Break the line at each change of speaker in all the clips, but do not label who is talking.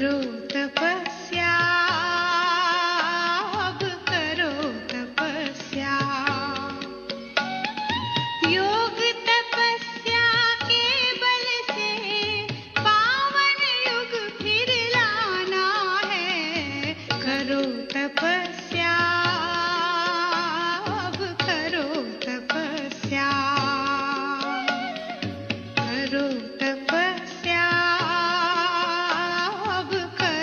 करो तपस्या, अब करो तपस्या। योग तपस्या के बल से पावन युग फिर लाना है। करो तपस्या, अब करो तपस्या। करो तपस्या, अब करो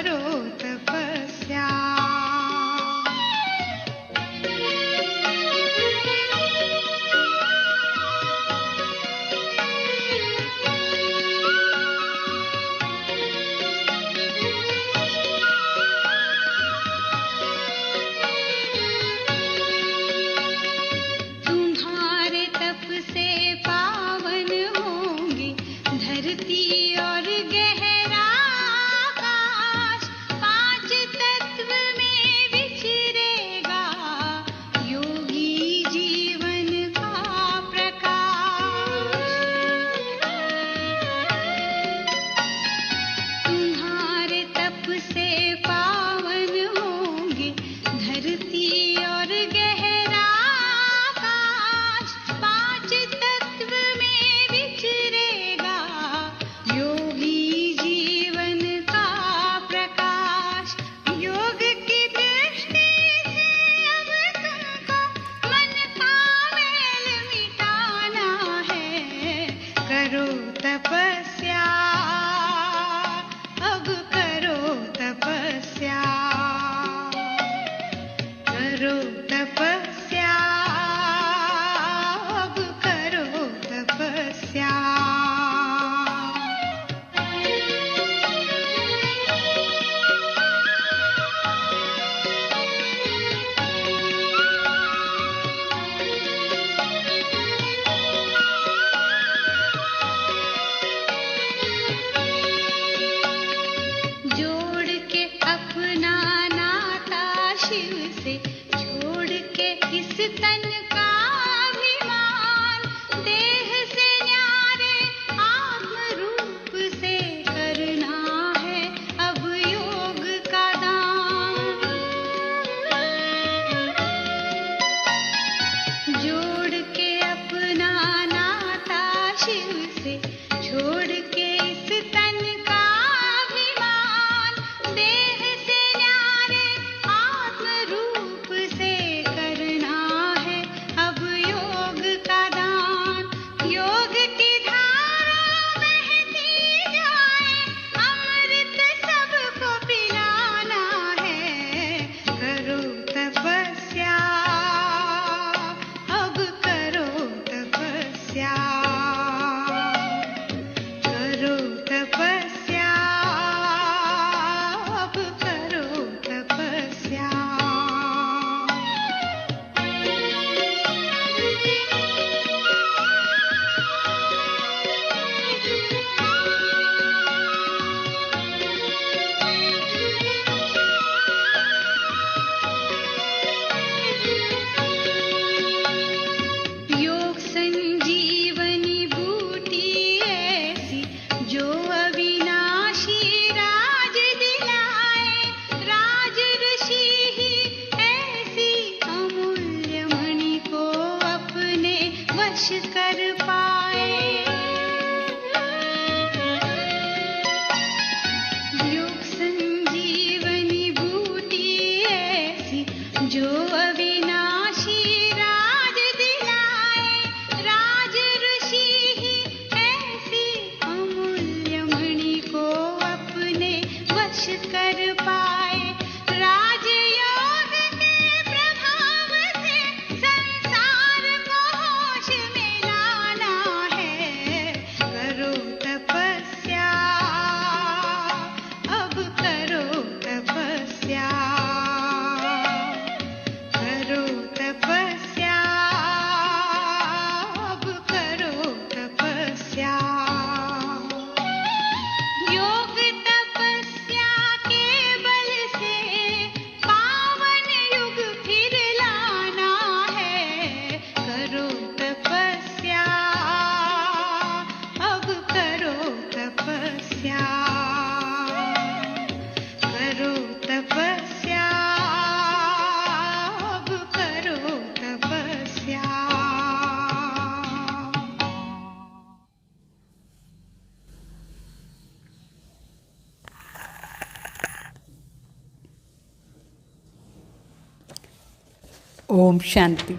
ఓం శాంతి.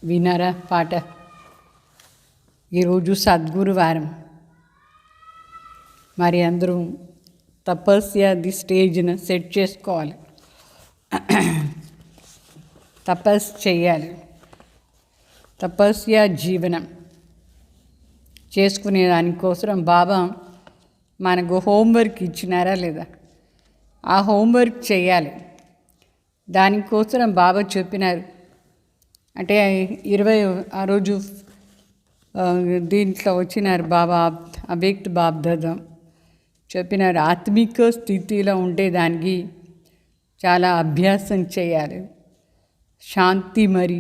వినరా పాట. ఈరోజు సద్గురువారం. మరి అందరూ తపస్యాది స్టేజ్ను సెట్ చేసుకోవాలి, తపస్సు చేయాలి. తపస్య జీవనం చేసుకునే దానికోసం బాబా మనకు హోంవర్క్ ఇచ్చినారా లేదా, ఆ హోంవర్క్ చేయాలి. దానికోసం బాబా చెప్పినారు. అంటే 20 ఆ రోజు దీంట్లో వచ్చినారు బాబా అవ్యక్త బాబ్దాదా చెప్పినారు, ఆత్మిక స్థితిలో ఉండేదానికి చాలా అభ్యాసం చేయాలి. శాంతి మరి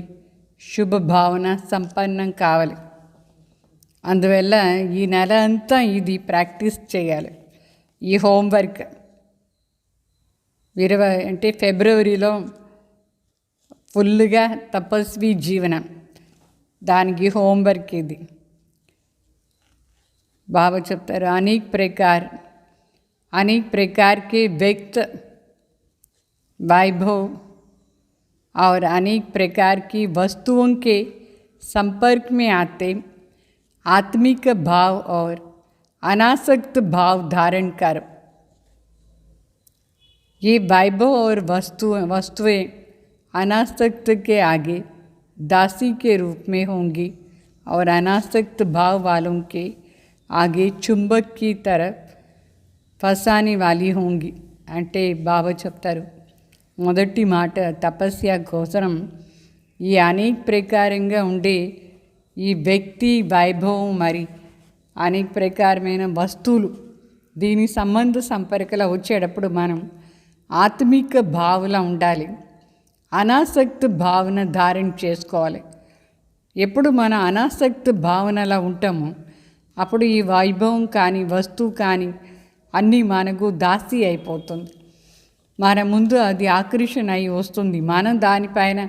శుభ భావన సంపన్నం కావాలి. అందువల్ల ఈ నెల అంతా ఇది ప్రాక్టీస్ చేయాలి. ఈ హోంవర్క్ 20 అంటే ఫిబ్రవరిలో ఫుల్గా తపస్వి జీవనం, దానికి హోంవర్క్ ఇది. బాబా చెప్తారు, अनेक प्रकार के व्यक्त वैभव और अनेक प्रकार की वस्तुओं के संपर्क में आते आत्मिक भाव और अनासक्त भाव धारण कर ये वैभव और वस्तुएं अनासक्त के आगे दासी के रूप में होंगी और अनासक्त भाव वालों के आगे चुंबक की तरफ फंसाने वाली होंगी. అంటే బాబా చెప్తారు, మొదటి మాట తపస్య కోసం ఈ అనేక ప్రకారంగా ఉండే ఈ వ్యక్తి వైభవం మరి అనేక ప్రకారమైన వస్తువులు దీని సంబంధ సంపర్కలో వచ్చేటప్పుడు మనం ఆత్మిక భావన ఉండాలి, అనాసక్తి భావన ధారణ చేసుకోవాలి. ఎప్పుడు మన అనాసక్తి భావనలా ఉంటామో అప్పుడు ఈ వైభవం కానీ వస్తువు కానీ అన్నీ మనకు దాసి అయిపోతుంది. మన ముందు అది ఆకర్షణ అయి వస్తుంది, మనం దానిపైన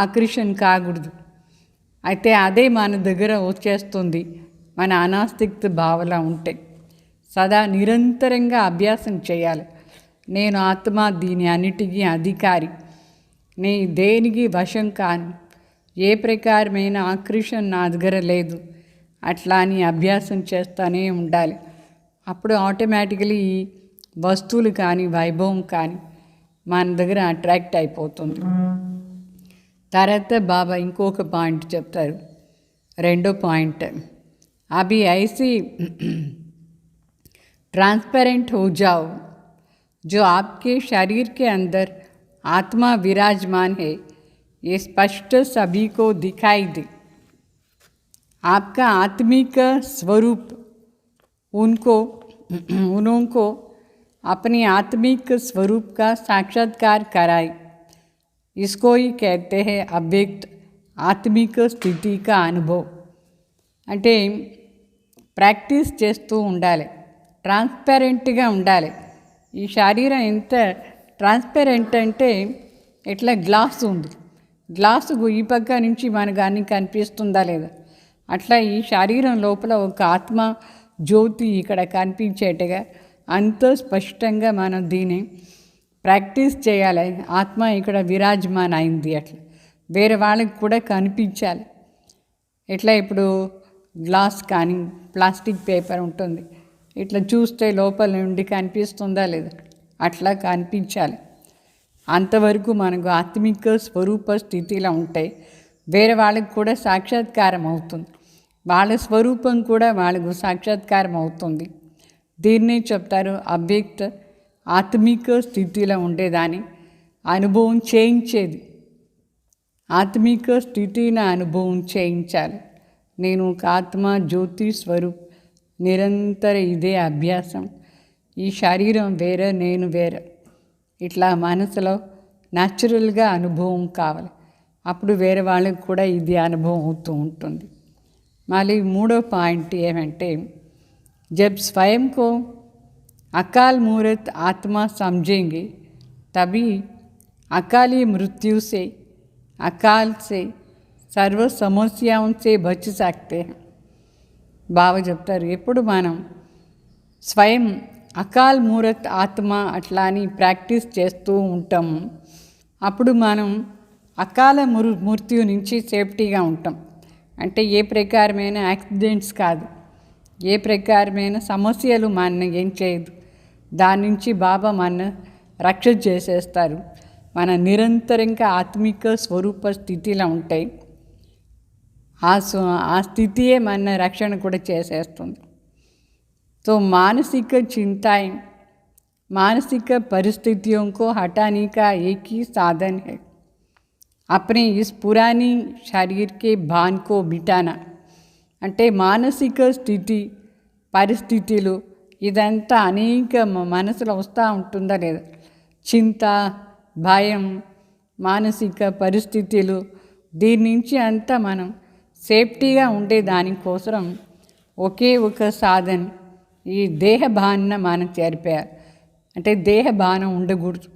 ఆకర్షణ కాకూడదు. అయితే అదే మన దగ్గర వచ్చేస్తుంది మన అనాసక్తి భావన ఉంటే. సదా నిరంతరంగా అభ్యాసం చేయాలి. నేను ఆత్మ, దీని అన్నిటికీ అధికారి, నీ దేనికి వశం కాను, ఏ ప్రకారమైన ఆకర్షణ నా దగ్గర లేదు, అట్లా అని అభ్యాసం చేస్తూనే ఉండాలి. అప్పుడు ఆటోమేటికలీ ఈ వస్తువులు కానీ వైభవం కానీ మన దగ్గర అట్రాక్ట్ అయిపోతుంది. తర్వాత బాబా ఇంకొక పాయింట్ చెప్తారు, రెండో పాయింట్, అభి ఐసి ट्रांसपेरेंट हो जाओ जो आपके शरीर के अंदर आत्मा विराजमान है, ये स्पष्ट सभी को दिखाई दे. आपका आत्मिक स्वरूप उनको अपने आत्मिक स्वरूप का साक्षात्कार कराए. इसको ही कहते हैं अव्यक्त आत्मिक స్థితి का अनुभव. అంటే ప్రాక్టీస్ చేస్తూ ఉండాలి, ట్రాన్స్పరెంట్గా ఉండాలి. ఈ శరీరం ఎంత ట్రాన్స్పరెంట్ అంటే ఎట్లా గ్లాస్ ఉంది, గ్లాసు ఈ పక్క నుంచి మనకు అన్నీ కనిపిస్తుందా లేదా, అట్లా ఈ శరీరం లోపల ఒక ఆత్మ జ్యోతి ఇక్కడ కనిపించేట్టుగా అంత స్పష్టంగా మనం దీన్ని ప్రాక్టీస్ చేయాలి. ఆత్మ ఇక్కడ విరాజమాన అయింది, అట్లా వేరే వాళ్ళకి కూడా కనిపించాలి. ఎట్లా ఇప్పుడు గ్లాస్ కానీ ప్లాస్టిక్ పేపర్ ఉంటుంది, ఇట్లా చూస్తే లోపల నుండి కనిపిస్తుందా లేదా, అట్లా కనిపించాలి. అంతవరకు మనకు ఆత్మిక స్వరూప స్థితిలో ఉంటే వేరే వాళ్ళకి కూడా సాక్షాత్కారం అవుతుంది, వాళ్ళ స్వరూపం కూడా వాళ్ళకు సాక్షాత్కారం అవుతుంది. దీన్నే చెప్తారు అవ్యక్త ఆత్మిక స్థితిలో ఉండేదాన్ని అనుభవం చేయించేది. ఆత్మిక స్థితిని అనుభవం చేయించాలి. నేను ఒక ఆత్మ జ్యోతి స్వరూప్, నిరంతర ఇదే అభ్యాసం. ఈ శరీరం వేరే, నేను వేరే, ఇట్లా మనసులో న్యాచురల్గా అనుభవం కావాలి. అప్పుడు వేరే వాళ్ళకి కూడా ఇది అనుభవం అవుతూ ఉంటుంది. మళ్ళీ మూడో పాయింట్ ఏమంటే, జబ్ స్వయం కో అకాల్ మూరత్ ఆత్మ సమझेंगे तभी अकाली मृत्यु से अकाल से सर्व समस्याओं से बच सकते हैं. బాబా చెప్తారు, ఎప్పుడు మనం స్వయం అకాల్ మూరత్ ఆత్మ అట్లా అని ప్రాక్టీస్ చేస్తూ ఉంటాము, అప్పుడు మనం అకాల మృత్యు నుంచి సేఫ్టీగా ఉంటాం. అంటే ఏ ప్రకారమైన యాక్సిడెంట్స్ కాదు, ఏ ప్రకారమైన సమస్యలు మన ఏం చేయదు. దాని నుంచి బాబా మన రక్షణ చేసేస్తారు. మన నిరంతరంగా ఆత్మిక స్వరూప స్థితిలో ఉంటాయి. ఆ స్థితియే మన రక్షణ కూడా చేసేస్తుంది. तो मानसिक चिंताएं, मानसिक परिस्थितियों को हटाने का एक ही साधन है, अपने इस पुरानी शरीर के भान को मिटाना. అంటే మానసిక స్థితి పరిస్థితులు ఇదంతా అనేక మనసులో వస్తూ ఉంటుందా లేదా, చింత, భయం, మానసిక పరిస్థితులు, దీని నుంచి అంతా మనం సేఫ్టీగా ఉండే దానికోసం ఒకే ఒక సాధన ఈ దేహభావన మనం చేరిపోయాలి. అంటే దేహభావన ఉండకూడదు.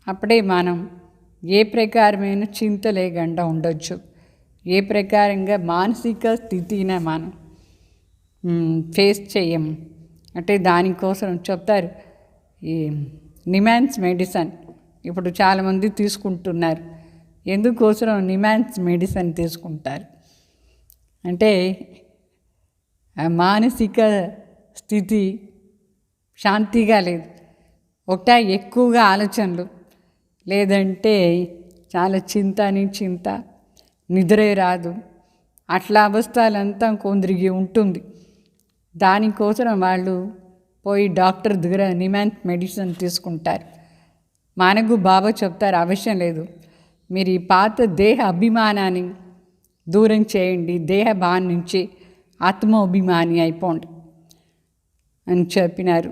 అప్పుడే మనం ఏ ప్రకారమైన చింత లేకుండా ఉండొచ్చు. ఏ ప్రకారంగా మానసిక స్థితిని మనం ఫేస్ చేయము. అంటే దానికోసం చెప్తారు ఈ నిమాన్స్ మెడిసిన్ ఇప్పుడు చాలామంది తీసుకుంటున్నారు. ఎందుకోసం నిమాన్స్ మెడిసిన్ తీసుకుంటారు అంటే మానసిక స్థితి శాంతిగా లేదు, ఒకటా ఎక్కువగా ఆలోచనలు, లేదంటే చాలా చింత, నిద్రే రాదు, అట్లా అవస్థలంతా కొందరికి ఉంటుంది. దానికోసం వాళ్ళు పోయి డాక్టర్ దగ్గర నిమాన్స్ మెడిసిన్ తీసుకుంటారు. మనకు బాబా చెప్తారు అవసరం లేదు, మీరు ఈ పాత దేహ అభిమానాన్ని దూరం చేయండి, దేహ భావం నుంచి ఆత్మాభిమాని అయిపోండి అని చెప్పినారు.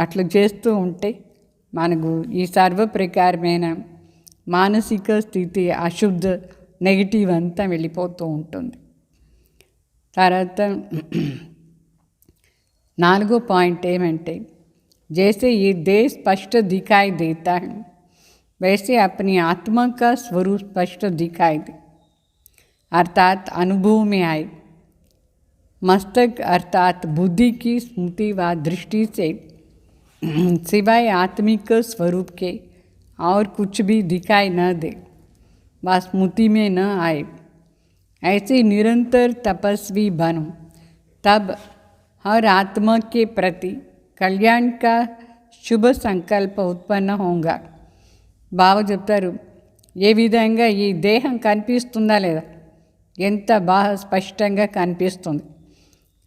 అట్లా చేస్తూ ఉంటే మనకు ఈ సర్వ ప్రకారమైన మానసిక స్థితి అశుద్ధ నెగిటివ్ అంతా వెళ్ళిపోతూ ఉంటుంది. తర్వాత 4వ పాయింట్ ఏమంటే, जैसे ये देह स्पष्ट दिखाई देता है वैसे अपनी आत्मा का स्वरूप स्पष्ट दिखाई दे, अर्थात अनुभव में आए. मस्तक अर्थात बुद्धि की स्मृति व दृष्टि से सिवाय आत्मिक स्वरूप के और कुछ भी दिखाई न दे व स्मृति में न आए. ऐसे निरंतर तपस्वी बनो, तब हर आत्मा के प्रति कल्याण का शुभ संकल्प उत्पन्न होगा. బాబా చెప్తారు ఏ విధంగా ఈ దేహం కనిపిస్తుందా లేదా, ఎంత బాగా స్పష్టంగా కనిపిస్తుంది.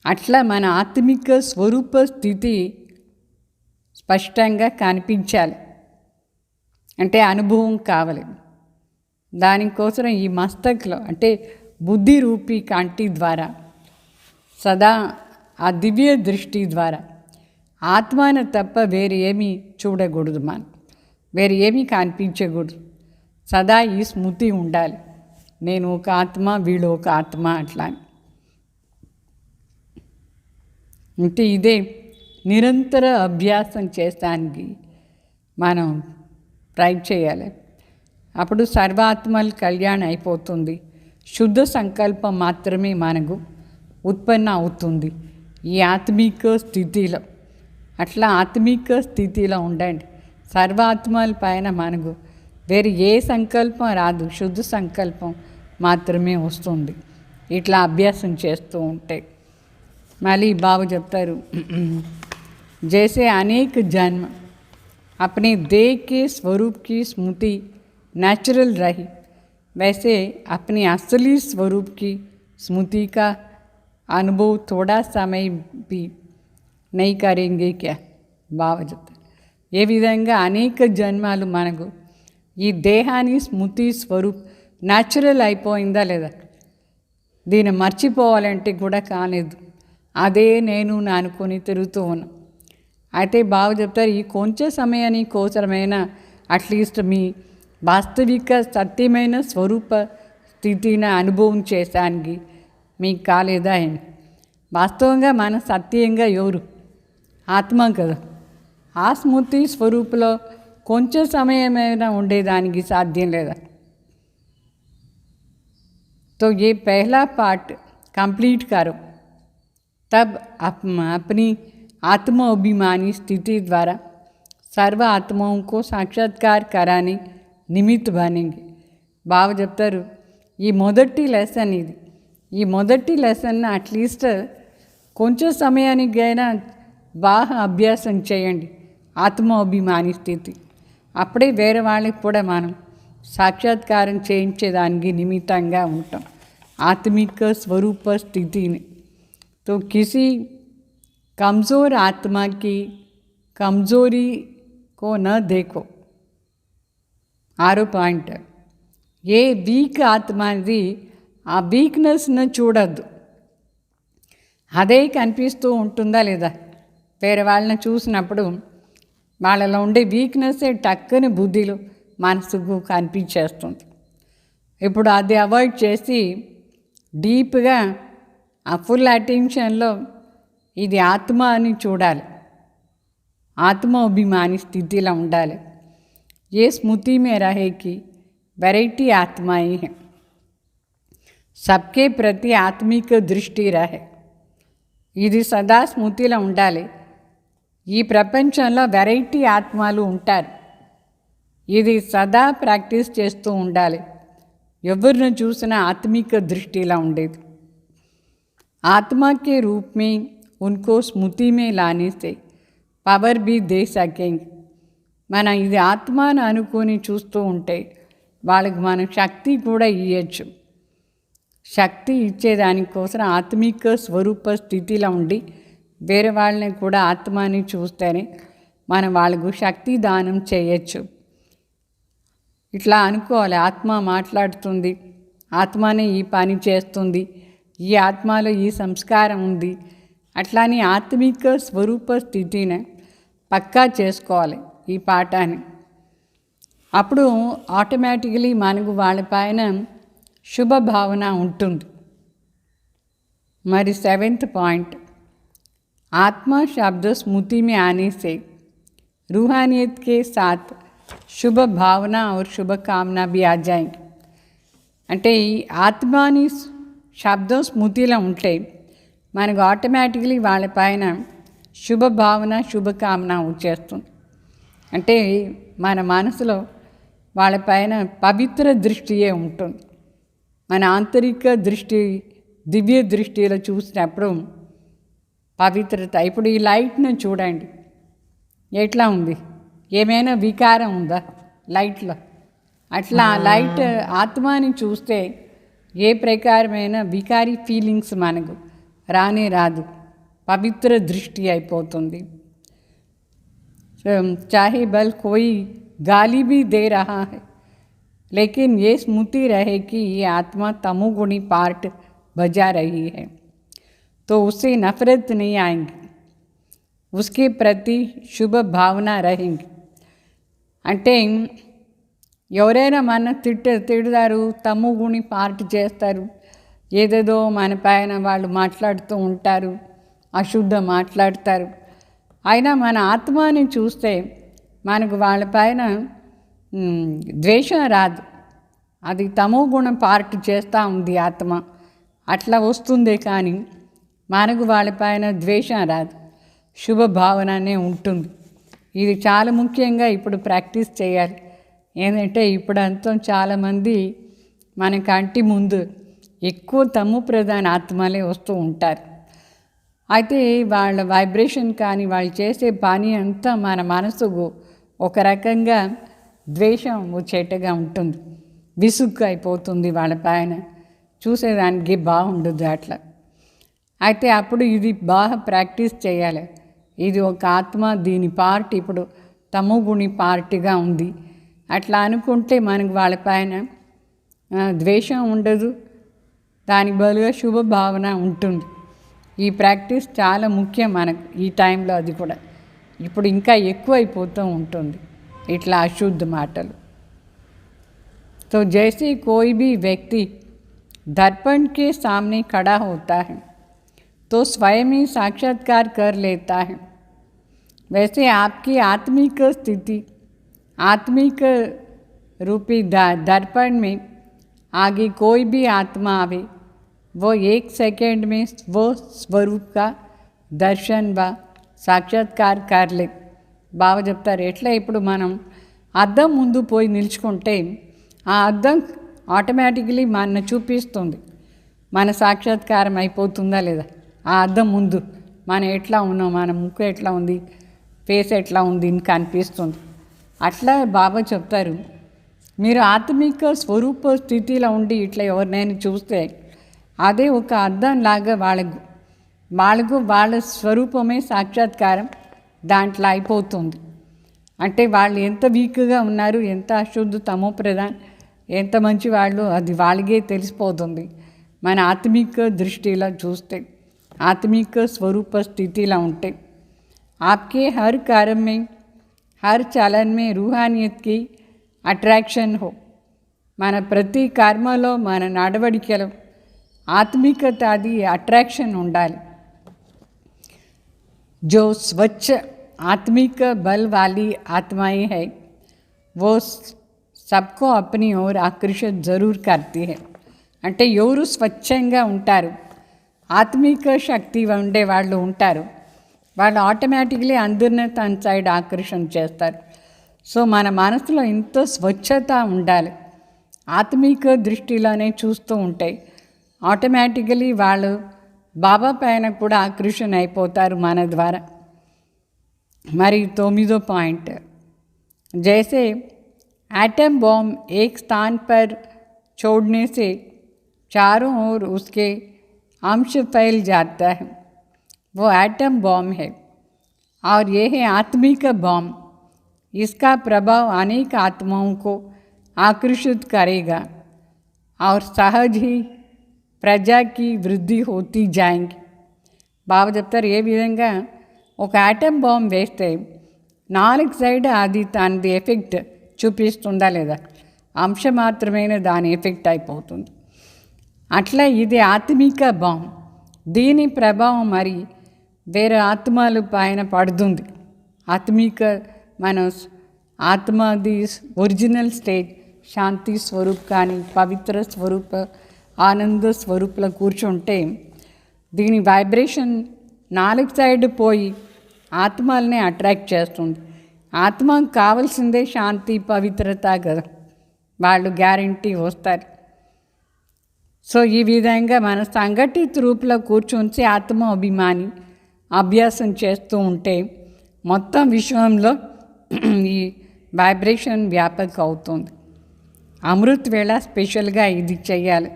అట్లా మన ఆత్మిక స్వరూప స్థితి స్పష్టంగా కనిపించాలి. అంటే అనుభవం కావాలి. దానికోసం ఈ మస్తక్లో అంటే బుద్ధి రూపీ కంటి ద్వారా సదా ఆ దివ్య దృష్టి ద్వారా ఆత్మను తప్ప వేరు ఏమీ చూడకూడదు, మనం వేరు ఏమీ కనిపించకూడదు. సదా ఈ స్మృతి ఉండాలి, నేను ఒక ఆత్మ, వీళ్ళు ఒక ఆత్మ అట్లా. అంటే ఇదే నిరంతర అభ్యాసం చేస్తానికి మనం ట్రై చేయాలి. అప్పుడు సర్వాత్మల కళ్యాణం అయిపోతుంది. శుద్ధ సంకల్పం మాత్రమే మనకు ఉత్పన్న అవుతుంది ఈ ఆత్మిక స్థితిలో. అట్లా ఆత్మిక స్థితిలో ఉండండి. సర్వాత్మల పైన మనకు వేరే ఏ సంకల్పం రాదు, శుద్ధ సంకల్పం మాత్రమే వస్తుంది ఇట్లా అభ్యాసం చేస్తూ ఉంటే. మళ్ళీ బాబు చెప్తారు, జైసే అనేక జన్మ अपने देह के स्वरूप की स्मृति नेचुरल रही, वैसे अपने असली स्वरूप की स्मृति का अनुभव थोड़ा समय भी नहीं करेंगे क्या. బాబా చెప్తారు ఏ విధంగా అనేక జన్మాలు మనకు ఈ దేహాన్ని స్మృతి స్వరూప్ న్యాచురల్ అయిపోయిందా లేదా, దీన్ని మర్చిపోవాలంటే కూడా కాలేదు. అదే నేను అనుకొని తిరుగుతూ ఉన్నా. అయితే బాబా చెప్తారు ఈ కొంచెం సమయాన్ని కోసమైనా అట్లీస్ట్ మీ వాస్తవిక సత్యమైన స్వరూప స్థితిని అనుభవం చేసానికి మీకు కాలేదా అని. వాస్తవంగా మన సత్యంగా ఎవరు ఆత్మ కదా. ఆ స్మృతి స్వరూపులో కొంచెం సమయమైనా ఉండేదానికి సాధ్యం లేదా. तो ये पहला पार्ट कंप्लीट करो, तब अपनी आत्माभिमानी स्थिति द्वारा सर्व आत्माओं को साक्षात्कार कराने నిమిత్ బనేంగే. బావ చెప్తారు ఈ మొదటి లెసన్ ఇది. ఈ మొదటి లెసన్ అట్లీస్ట్ కొంచెం సమయానికైనా బాగా అభ్యాసం చేయండి, ఆత్మాభిమాని స్థితి. అప్పుడే వేరే వాళ్ళకి కూడా మనం సాక్షాత్కారం చేయించేదానికి నిమిత్తంగా ఉంటాం ఆత్మిక స్వరూప స్థితిని. तो किसी कमज़ोर आत्मा की कमज़ोरी को न देखो. 6 పాయింట్. ఏ వీక్ ఆత్మది ఆ వీక్నెస్ను చూడద్దు. అదే కనిపిస్తూ ఉంటుందా లేదా? వేరే వాళ్ళని చూసినప్పుడు వాళ్ళలో ఉండే వీక్నెస్సే టక్కుని బుద్ధిలో మనసుకు కనిపించేస్తుంది. ఇప్పుడు అది అవాయిడ్ చేసి డీప్గా ఆ ఫుల్ అటెన్షన్లో ఇది ఆత్మ అని చూడాలి, ఆత్మాభిమాని స్థితిలో ఉండాలి. ఏ స్మృతి మే రహేకి వెరైటీ ఆత్మాయి హై, సబ్కే ప్రతి ఆత్మిక దృష్టి రహే. ఇది సదా స్మృతిలో ఉండాలి. ఈ ప్రపంచంలో వెరైటీ ఆత్మలు ఉంటారు. ఇది సదా ప్రాక్టీస్ చేస్తూ ఉండాలి. ఎవరిని చూసినా ఆత్మిక దృష్టిలో ఉండేది. आत्मा के रूप में उनको स्मृति में लाने से పవర్ भी दे सकेंगे. మన ఇది ఆత్మను అనుకొని చూస్తూ ఉంటే వాళ్ళకి మనం శక్తి కూడా ఇవ్వచ్చు. శక్తి ఇచ్చేదానికోసం ఆత్మిక స్వరూప స్థితిలో ఉండి వేరే వాళ్ళని కూడా ఆత్మని చూస్తేనే మనం వాళ్ళకు శక్తి దానం చేయొచ్చు. ఇట్లా అనుకోవాలి, ఆత్మ మాట్లాడుతుంది, ఆత్మనే ఈ పని చేస్తుంది, ఈ ఆత్మలో ఈ సంస్కారం ఉంది. అట్లాని ఆత్మిక స్వరూప స్థితిని పక్కా చేసుకోవాలి ఈ పాఠాన్ని. అప్పుడు ఆటోమేటికలీ మనకు వాళ్ళపైన శుభభావన ఉంటుంది. మరి 7th పాయింట్, आत्मा शब्द स्मृति में आने से रूहानियत के साथ शुभ भावना और शुभ कामना भी आ जाएंगे. అంటే ఈ ఆత్మాని శబ్దం స్మృతిలో ఉంటే మనకు ఆటోమేటికలీ వాళ్ళపైన శుభభావన శుభకామన వచ్చేస్తుంది. అంటే మన మనసులో వాళ్ళపైన పవిత్ర దృష్టియే ఉంటుంది. మన ఆంతరిక దృష్టి దివ్య దృష్టిలో చూసినప్పుడు పవిత్రత. ఇప్పుడు ఈ లైట్ను చూడండి, ఎట్లా ఉంది? ఏమైనా వికారం ఉందా లైట్లో? అట్లా లైట్ ఆత్మని చూస్తే ఏ ప్రకారమైన వికారీ ఫీలింగ్స్ మనకు రానే రాదు, పవిత్ర దృష్టి అయిపోతుంది. చాహే బల్ కోయి గాలి भी दे रहा है लेकिन ये स्मृति रहे कि ये आत्मा तमोगुणी पार्ट बजा रही है तो उससे नफरत नहीं आएंगी, उसके प्रति शुभ भावना रहेंगी. అంటే ఎవరైనా మన తిడతారు, తమ్ముగుని పార్ట్ చేస్తారు, ఏదేదో మన పైన వాళ్ళు మాట్లాడుతూ ఉంటారు, అశుద్ధ మాట్లాడతారు. అయినా మన ఆత్మని చూస్తే మనకు వాళ్ళపైన ద్వేషం రాదు. అది తమో గుణం పార్ట్ చేస్తూ ఉంది ఆత్మ, అట్లా వస్తుందే కానీ మనకు వాళ్ళపైన ద్వేషం రాదు, శుభభావననే ఉంటుంది. ఇది చాలా ముఖ్యంగా ఇప్పుడు ప్రాక్టీస్ చేయాలి. ఏంటంటే ఇప్పుడంతా చాలామంది మన కంటి ముందు ఎక్కువ తమ్ము ప్రధాన ఆత్మలే వస్తూ ఉంటారు. అయితే వాళ్ళ వైబ్రేషన్ కానీ వాళ్ళు చేసే పని అంతా మన మనసుకు ఒక రకంగా ద్వేషం వచ్చేట్టుగా ఉంటుంది, విసుగ్గా అయిపోతుంది, వాళ్ళ పైన చూసేదానికి బాగుండదు అట్లా. అయితే అప్పుడు ఇది బాగా ప్రాక్టీస్ చేయాలి. ఇది ఒక ఆత్మ, దీని పార్ట్ ఇప్పుడు తమోగుణి పార్ట్గా ఉంది. అట్లా అనుకుంటే మనకు వాళ్ళపైన ద్వేషం ఉండదు, దానికి బదులుగా శుభభావన ఉంటుంది. ఈ ప్రాక్టీస్ చాలా ముఖ్యం మనకు ఈ టైంలో. అది కూడా ఇప్పుడు ఇంకా ఎక్కువైపోతూ ఉంటుంది ఇట్లా అశుద్ధ మాటలు. तो जैसे कोई भी व्यक्ति दर्पण के सामने खड़ा होता है तो स्वयं ही साक्षात्कार कर लेता है, वैसे आपकी आत्मिक स्थिति आत्मिक रूपी दर्पण में आगे कोई भी आत्मा आवे वो 1 सेकंड में वो स्वरूप का दर्शन व साक्षात्कार कर ले. బాగా చెప్తారు. ఎట్లా ఇప్పుడు మనం అద్దం ముందు పోయి నిల్చుకుంటే ఆ అద్దం ఆటోమేటిక్లీ మన చూపిస్తుంది మన సాక్షాత్కారం అయిపోతుందా లేదా. ఆ అద్దం ముందు మనం ఎట్లా ఉన్నాం, మన ముక్కు ఎట్లా ఉంది, ఫేస్ ఎట్లా ఉంది అని కనిపిస్తుంది. అట్లా బాబా చెప్తారు, మీరు ఆత్మిక స్వరూప స్థితిలో ఉండి ఇట్లా ఎవరినైనా చూస్తే అదే ఒక అద్దంలాగా వాళ్ళకు వాళ్ళ స్వరూపమే సాక్షాత్కారం దాంట్లో అయిపోతుంది. అంటే వాళ్ళు ఎంత వీక్గా ఉన్నారు, ఎంత అశుద్ధ తమో ప్రధాన్, ఎంత మంచి వాళ్ళు, అది వాళ్ళకే తెలిసిపోతుంది మన ఆత్మిక దృష్టిలో చూస్తే, ఆత్మిక స్వరూప స్థితిలో ఉంటే. आपके हर कार्य में, हर चालन में रूहानियत की అట్రాక్షన్ హో. మన ప్రతి కర్మలో మన నడవడికలో ఆత్మికత అది అట్రాక్షన్ ఉండాలి. जो स्वच्छ आत्मिक बल वाली आत्माएं है वो सबको अपनी ओर आकर्षित जरूर करती है. అంటే ఎవరు స్వచ్ఛంగా ఉంటారు, ఆత్మిక శక్తి ఉండే వాళ్ళు ఉంటారు, వాళ్ళు ఆటోమేటిక్లీ అందరినీ తన సైడ్ ఆకర్షణ చేస్తారు. సో మన మనసులో ఎంతో స్వచ్ఛత ఉండాలి, ఆత్మిక దృష్టిలోనే చూస్తూ ఉంటాయి, ఆటోమేటికలీ వాళ్ళు బాబా పైన కూడా ఆకర్షణ అయిపోతారు మన ద్వారా. మరి 9వ పాయింట్, जैसे एटम बॉम्ब एक स्थान पर छोड़ने से चारों ओर उसके अंश फैल जाता है, वो एटम बॉम्ब है. और ये है आत्मिक बॉम्ब. इसका प्रभाव अनेक आत्माओं को आकर्षित करेगा और सहज ही प्रजा की वृद्धि होती जाएंगी. బాబా చెప్తారు, ఏ విధంగా ఒక యాటమ్ బాంబ్ వేస్తే 4 సైడ్ అది దాని ఎఫెక్ట్ చూపిస్తుందా లేదా, అంశ మాత్రమైన దాని ఎఫెక్ట్ అయిపోతుంది. అట్లా ఇది ఆత్మిక బాంబ్, దీని ప్రభావం మరి వేరే ఆత్మల పైన పడుతుంది. ఆత్మిక మన ఆత్మది ఒరిజినల్ స్టేజ్ శాంతి స్వరూప్ కానీ పవిత్ర స్వరూప ఆనంద స్వరూపులో కూర్చుంటే దీని వైబ్రేషన్ 4 సైడ్ పోయి ఆత్మల్ని అట్రాక్ట్ చేస్తుంది. ఆత్మకు కావాల్సిందే శాంతి పవిత్రత కదా, వాళ్ళు గ్యారంటీ వస్తారు. సో ఈ విధంగా మన సంఘటిత రూపంలో కూర్చుంచి ఆత్మ అభిమాని అభ్యాసం చేస్తూ ఉంటే మొత్తం విశ్వంలో ఈ వైబ్రేషన్ వ్యాపకం అవుతుంది. అమృత్ వేళ స్పెషల్గా ఇది చెయ్యాలి,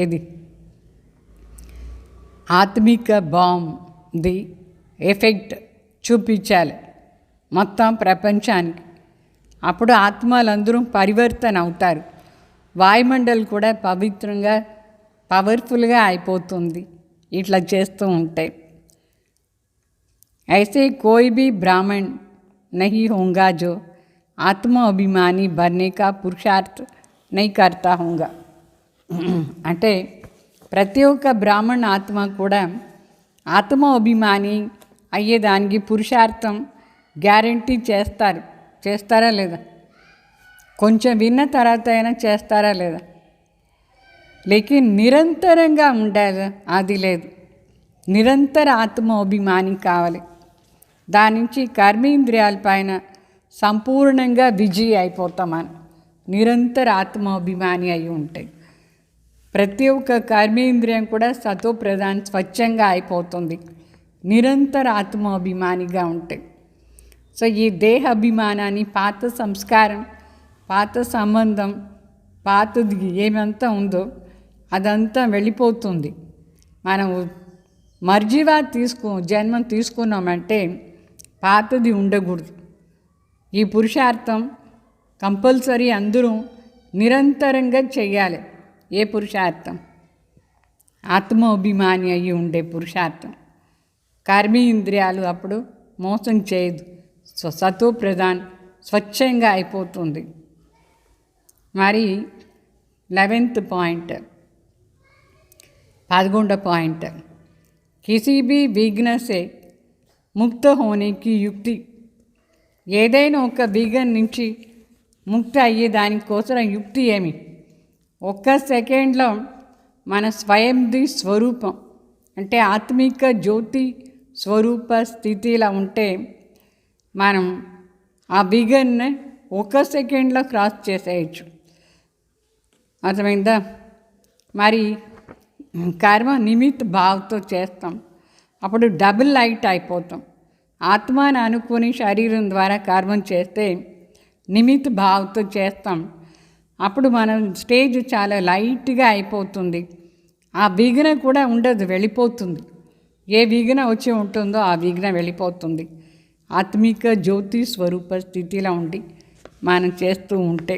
ఏది ఆత్మిక బాంబ్ది ఎఫెక్ట్ చూపించాలి మొత్తం ప్రపంచానికి. అప్పుడు ఆత్మలందరూ పరివర్తన అవుతారు, వాయుమండలి కూడా పవిత్రంగా పవర్ఫుల్గా అయిపోతుంది ఇట్లా చేస్తూ ఉంటే. ऐसे कोई भी ब्राह्मण नहीं होगा जो आत्मा अभिमानी बनने का पुरुषार्थ नहीं करता होगा. అంటే ప్రతి ఒక్క బ్రాహ్మణ ఆత్మ కూడా ఆత్మ అభిమాని అయ్యేదానికి పురుషార్థం గ్యారంటీ చేస్తారా లేదా, కొంచెం విన్న తర్వాత అయినా చేస్తారా లేదా. లేకిన్ నిరంతరంగా ఉండాలి, అది లేదు. నిరంతర ఆత్మ అభిమాని కావాలి. దాని నుంచి కర్మేంద్రియాలపైన సంపూర్ణంగా విజయీ అయిపోతాం మనం, నిరంతర ఆత్మాభిమాని అయి ఉంటాయి. ప్రతి ఒక్క కర్మేంద్రియం కూడా సతో ప్రధాన్ స్వచ్ఛంగా అయిపోతుంది, నిరంతర ఆత్మాభిమానిగా ఉంటాయి. సో ఈ దేహ అభిమానాన్ని, పాత సంస్కారం, పాత సంబంధం, పాతది ఏమంతా ఉందో అదంతా వెళ్ళిపోతుంది. మనం మర్జీవా జన్మం తీసుకున్నామంటే పాతది ఉండకూడదు. ఈ పురుషార్థం కంపల్సరీ అందరూ నిరంతరంగా చెయ్యాలి. ఏ పురుషార్థం? ఆత్మాభిమాని అయ్యి ఉండే పురుషార్థం. కర్మేంద్రియాలు అప్పుడు మోసం చేయదు, సతో ప్రధాన్ స్వచ్ఛంగా అయిపోతుంది. మరి 11th పాయింట్, 11వ పాయింట్, किसी भी विघ्न से ముక్త హోనేకి యుక్తి. ఏదైనా ఒక విఘ్నం నుంచి ముక్త అయ్యే దానికోసం యుక్తి ఏమి? ఒక్క సెకండ్లో మన స్వయంది స్వరూపం అంటే ఆత్మిక జ్యోతి స్వరూప స్థితిలో ఉంటే మనం ఆ విఘ్నాన్ని ఒక్క సెకండ్లో క్రాస్ చేసేయచ్చు. అర్థమైందా? మరి కర్మ నిమిత్ భావంతో చేస్తాం, అప్పుడు డబుల్ లైట్ అయిపోతాం. ఆత్మను అనుకుని శరీరం ద్వారా కర్మం చేస్తే నిమిత్ భావంతో చేస్తాం, అప్పుడు మన స్టేజ్ చాలా లైట్గా అయిపోతుంది. ఆ విఘ్న కూడా ఉండదు, వెళ్ళిపోతుంది. ఏ విఘ్న వచ్చి ఉంటుందో ఆ విఘ్న వెళ్ళిపోతుంది. ఆత్మిక జ్యోతి స్వరూప స్థితిలో ఉండి మనం చేస్తూ ఉంటే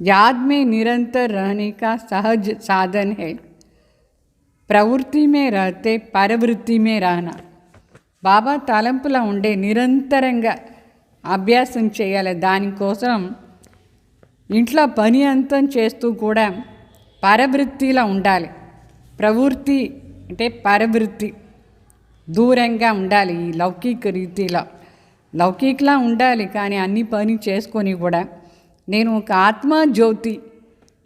याद में निरंतर रहने का सहज साधन है. ప్రవృత్తి में रहते పరవృత్తి में रहना. బాబా తలంపులో ఉండే నిరంతరంగా అభ్యాసం చేయాలి. దానికోసం ఇంట్లో పని అంతం చేస్తూ కూడా పరవృత్తిలో ఉండాలి. ప్రవృత్తి అంటే పరవృత్తి, దూరంగా ఉండాలి. ఈ లౌకిక రీతిలో లౌకికలా ఉండాలి, కానీ అన్ని పని చేసుకొని కూడా నేను ఒక ఆత్మజ్యోతి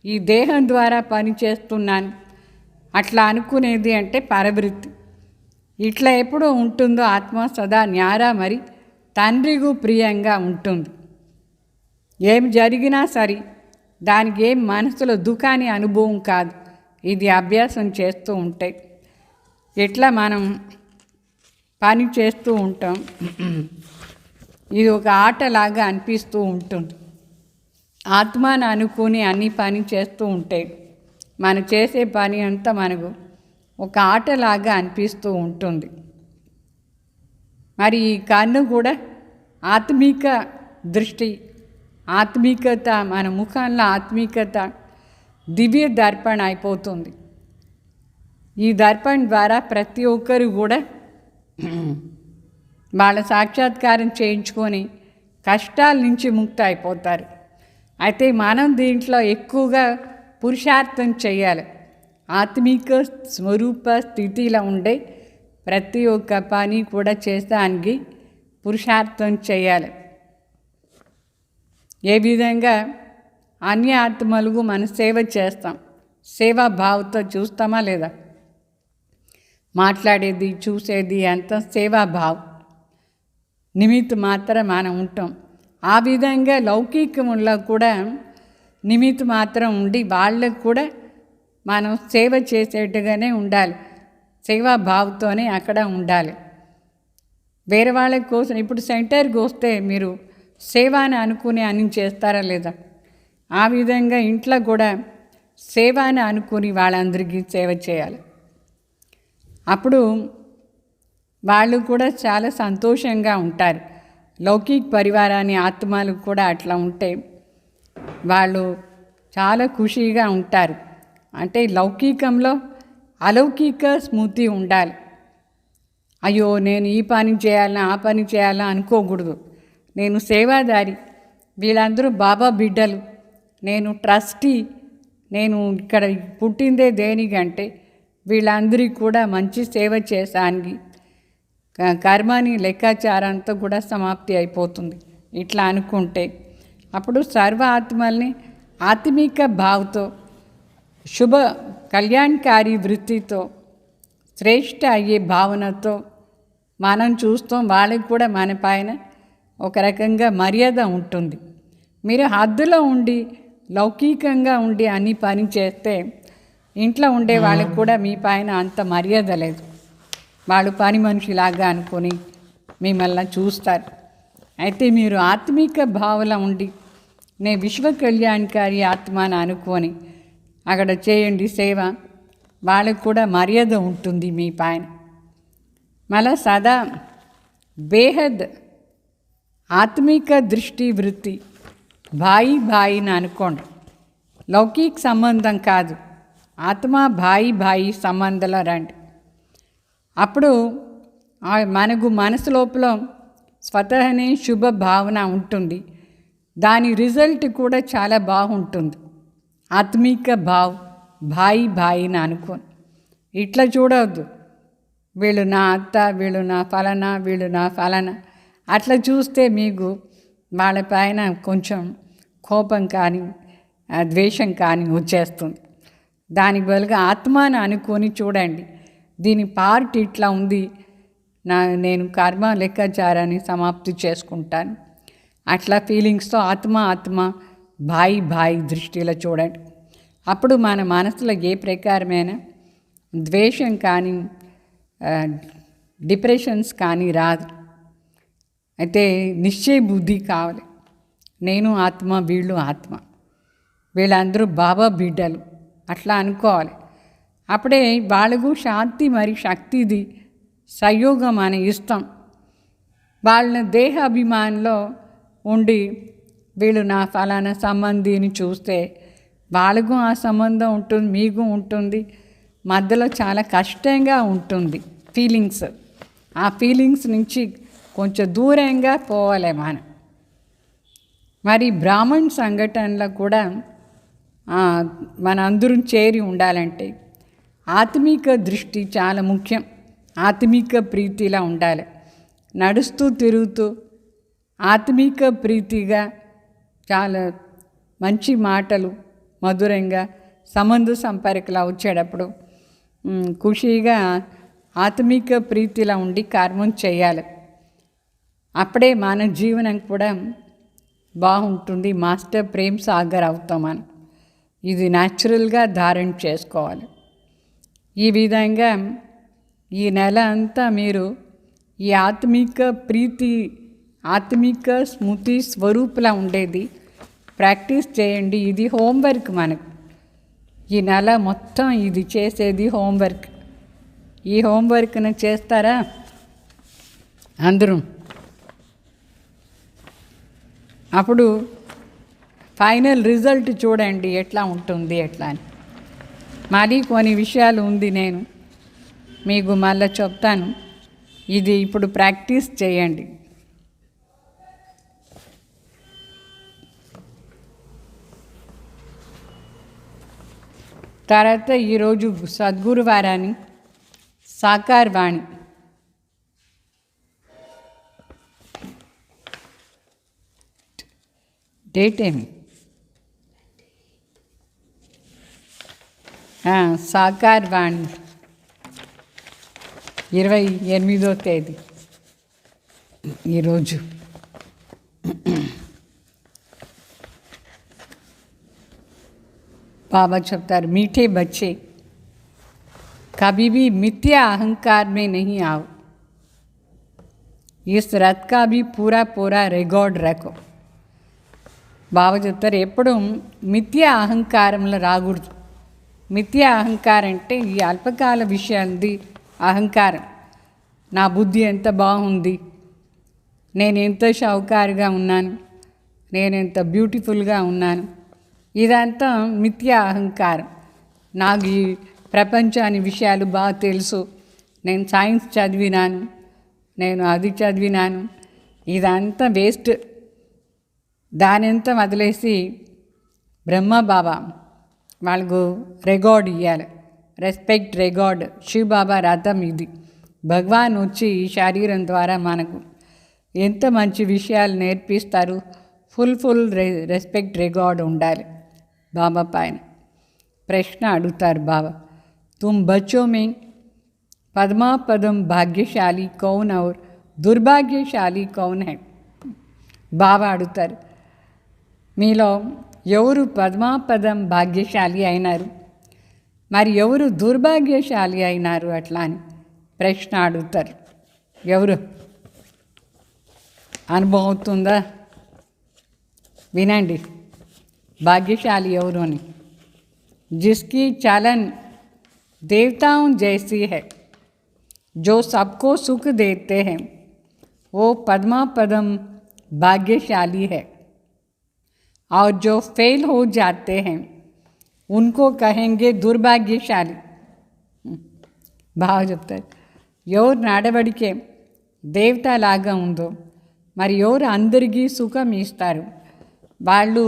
ఈ దేహం ద్వారా పని చేస్తున్నాను అట్లా అనుకునేది అంటే పరవృత్తి. ఇట్లా ఎప్పుడూ ఉంటుందో ఆత్మ సదా న్యారా మరి తండ్రికు ప్రియంగా ఉంటుంది. ఏం జరిగినా సరే దానికి ఏం మనసులో దుఃఖాన్ని అనుభవం కాదు. ఇది అభ్యాసం చేస్తూ ఉంటే ఎట్లా మనం పని చేస్తూ ఉంటాం, ఇది ఒక ఆటలాగా అనిపిస్తూ ఉంటుంది. ఆత్మను అనుకుని అన్ని పని చేస్తూ ఉంటే మనం చేసే పని అంతా మనకు ఒక ఆటలాగా అనిపిస్తూ ఉంటుంది. మరి ఈ కన్ను కూడా ఆత్మిక దృష్టి, ఆత్మికత, మన ముఖంలో ఆత్మికత దివ్య దర్పణ అయిపోతుంది. ఈ దర్పణ ద్వారా ప్రతి ఒక్కరు కూడా వాళ్ళ సాక్షాత్కారం చేయించుకొని కష్టాల నుంచి ముక్తి అయిపోతారు. అయితే మనం దీంట్లో ఎక్కువగా పురుషార్థం చేయాలి. ఆత్మిక స్వరూప స్థితిలో ఉండే ప్రతి ఒక్క పని కూడా చేసానికి పురుషార్థం చేయాలి. ఏ విధంగా అన్య ఆత్మలకు మనం సేవ చేస్తాం, సేవా భావంతో చూస్తామా లేదా? మాట్లాడేది చూసేది అంతా సేవాభావం నిమిత్త మాత్రం మనం ఉంటాం. ఆ విధంగా లౌకికంలో కూడా నిమిత్త మాత్రం ఉండి వాళ్ళకు కూడా మనం సేవ చేసేట్టుగానే ఉండాలి. సేవాభావంతోనే అక్కడ ఉండాలి. వేరే వాళ్ళ కోసం ఇప్పుడు సెంటర్కి వస్తే మీరు సేవ అని అనుకుని అన్ని చేస్తారా లేదా? ఆ విధంగా ఇంట్లో కూడా సేవ అని అనుకుని వాళ్ళందరికీ సేవ చేయాలి. అప్పుడు వాళ్ళు కూడా చాలా సంతోషంగా ఉంటారు. లౌకిక పరివారాన్ని ఆత్మలు కూడా అట్లా ఉంటే వాళ్ళు చాలా ఖుషీగా ఉంటారు. అంటే లౌకికంలో అలౌకిక స్మృతి ఉండాలి. అయ్యో నేను ఈ పని చేయాలా ఆ పని చేయాలా అనుకోకూడదు. నేను సేవాదారి, వీళ్ళందరూ బాబా బిడ్డలు, నేను ట్రస్టీ, నేను ఇక్కడ పుట్టిందే దేనికంటే వీళ్ళందరికీ కూడా మంచి సేవ చేసానికి కర్మని లెక్కాచారంతో కూడా సమాప్తి అయిపోతుంది. ఇట్లా అనుకుంటే అప్పుడు సర్వ ఆత్మల్ని ఆత్మిక భావంతో శుభ కళ్యాణకారి వృత్తితో శ్రేష్ఠ అయ్యే భావనతో మనం చూస్తాం. వాళ్ళకి కూడా మన పైన ఒక రకంగా మర్యాద ఉంటుంది. మీరు హద్దులో ఉండి లౌకికంగా ఉండి అన్ని పని చేస్తే ఇంట్లో ఉండే వాళ్ళకి కూడా మీ పైన అంత మర్యాద లేదు. వాళ్ళు పని మనిషిలాగా అనుకొని మిమ్మల్ని చూస్తారు. అయితే మీరు ఆత్మిక భావన ఉండి నేను విశ్వ కళ్యాణకారి ఆత్మని అనుకొని అక్కడ చేయండి సేవ, వాళ్ళకు కూడా మర్యాద ఉంటుంది మీ పైన. మళ్ళా సదా బేహద్ ఆత్మిక దృష్టి వృత్తి భాయి భాయిని అనుకోండి. లౌకిక సంబంధం కాదు, ఆత్మ భాయి సంబంధంలో రండి. అప్పుడు మనకు మనసు లోపల స్వతహనే శుభ భావన ఉంటుంది. దాని రిజల్ట్ కూడా చాలా బాగుంటుంది. ఆత్మిక భాయిని అనుకోని ఇట్లా చూడవద్దు. వీళ్ళు నా అత్త, వీళ్ళు నా ఫలానా, వీళ్ళు నా ఫలానా అట్లా చూస్తే మీకు వాళ్ళపైన కొంచెం కోపం కానీ ద్వేషం కానీ వచ్చేస్తుంది. దానికి బదులుగా ఆత్మను అనుకొని చూడండి, దీని పార్ట్ ఇట్లా ఉంది, నేను కర్మ లెక్కాచారాన్ని సమాప్తి చేసుకుంటాను. అట్లా ఫీలింగ్స్తో ఆత్మ ఆత్మ భాయి భాయి దృష్టిలో చూడండి. అప్పుడు మన మనసులో ఏ ప్రకారమైన ద్వేషం కానీ డిప్రెషన్స్ కానీ రాదు. అయితే నిశ్చయ బుద్ధి కావాలి. నేను ఆత్మ, వీళ్ళు ఆత్మ, వీళ్ళందరూ బాబా బిడ్డలు అట్లా అనుకోవాలి. అప్పుడే వాళ్ళకు శాంతి మరి శక్తిది సంయోగం అని ఇస్తాం. వాళ్ళ దేహ అభిమానంలో ఉండి వీళ్ళు నా ఫలానా సంబంధిని చూస్తే వాళ్ళకు ఆ సంబంధం ఉంటుంది, మీకు ఉంటుంది. మధ్యలో చాలా కష్టంగా ఉంటుంది ఫీలింగ్స్. ఆ ఫీలింగ్స్ నుంచి కొంచెం దూరంగా పోవాలి మనం. మరి బ్రాహ్మణ్ సంఘటనలో కూడా మన అందరం చేరి ఉండాలంటే ఆత్మిక దృష్టి చాలా ముఖ్యం. ఆత్మిక ప్రీతిలా ఉండాలి. నడుస్తూ తిరుగుతూ ఆత్మిక ప్రీతిగా చాలా మంచి మాటలు మధురంగా సంబంధ సంపర్కలా వచ్చేటప్పుడు ఖుషీగా ఆత్మిక ప్రీతిలా ఉండి కర్మం చేయాలి. అప్పుడే మన జీవనం కూడా బాగుంటుంది. మాస్టర్ ప్రేమ్ సాగర్ అవుతాం మనం. ఇది న్యాచురల్గా ధారణ చేసుకోవాలి. ఈ విధంగా ఈ నెల అంతా మీరు ఈ ఆత్మిక ప్రీతి, ఆత్మిక స్మృతి స్వరూపులా ఉండేది ప్రాక్టీస్ చేయండి. ఇది హోంవర్క్ మనకు. ఈ నెల మొత్తం ఇది చేసేది హోంవర్క్. ఈ హోంవర్క్ను చేస్తారా అందరూ? అప్పుడు ఫైనల్ రిజల్ట్ చూడండి ఎట్లా ఉంటుంది ఎట్లా అని. మళ్ళీ కొన్ని విషయాలు ఉంది, నేను మీకు మళ్ళీ చెప్తాను. ఇది ఇప్పుడు ప్రాక్టీస్ చేయండి. తర్వాత ఈరోజు సద్గురువారాన్ని సాకార్ వాణి డేట్ ఏమి సాకార్ వాణి 28వ తేదీ ఈరోజు. बाबा చెప్తారు, मीठे बच्चे कभी भी मिथ्या अहंकार में नहीं आओ, इस रथ का भी पूरा पूरा रिकॉर्ड रखो. బాబా చెప్తారు, ఎప్పుడు మిథ్యా అహంకారంలో రాకూడదు. మిథ్యా అహంకారం అంటే ఈ అల్పకాల విషయాలది అహంకారం. నా బుద్ధి ఎంత బాగుంది, నేను ఎంత షౌకారుగా ఉన్నాను, నేను ఎంత బ్యూటిఫుల్గా ఉన్నాను, ఇదంతా మిథ్యా అహంకారం. నాకు ఈ ప్రపంచాన్ని విషయాలు బాగా తెలుసు, నేను సైన్స్ చదివినాను, నేను అది చదివినాను, ఇదంతా వేస్ట్. దానంతా వదిలేసి బ్రహ్మ బాబా వాళ్ళకు రికార్డ్ ఇవ్వాలి, రెస్పెక్ట్ రికార్డ్. శివ బాబా రథం ఇది. భగవాన్ వచ్చి ఈ శరీరం ద్వారా మనకు ఎంత మంచి విషయాలు నేర్పిస్తారు. ఫుల్ రెస్పెక్ట్ రికార్డ్ ఉండాలి బాబా పైన. ప్రశ్న అడుగుతారు బాబా, तुम बच्चों में पद्मापदम भाग्यशाली कौन और दुर्भाग्यशाली कौन है? బాబా అడుగుతారు, మీలో ఎవరు పద్మాపదం భాగ్యశాలి అయినారు, మరి ఎవరు దుర్భాగ్యశాలి అయినారు అట్లా అని ప్రశ్న అడుగుతారు. ఎవరు అనుభవం అవుతుందా? వినండి, భాగ్యశాలి ఎవరు అని. जिसकी चालन देवताओं जैसी है, जो सबको सुख देते हैं, वो पद्मापदम भाग्यशाली है. और जो फेल हो जाते हैं उनको कहेंगे दुर्भाग्यशाली. బాగా చెప్తారు, ఎవరు నడవడికే దేవత లాగా ఉందో, మరి ఎవరు అందరికీ సుఖం ఇస్తారు, వాళ్ళు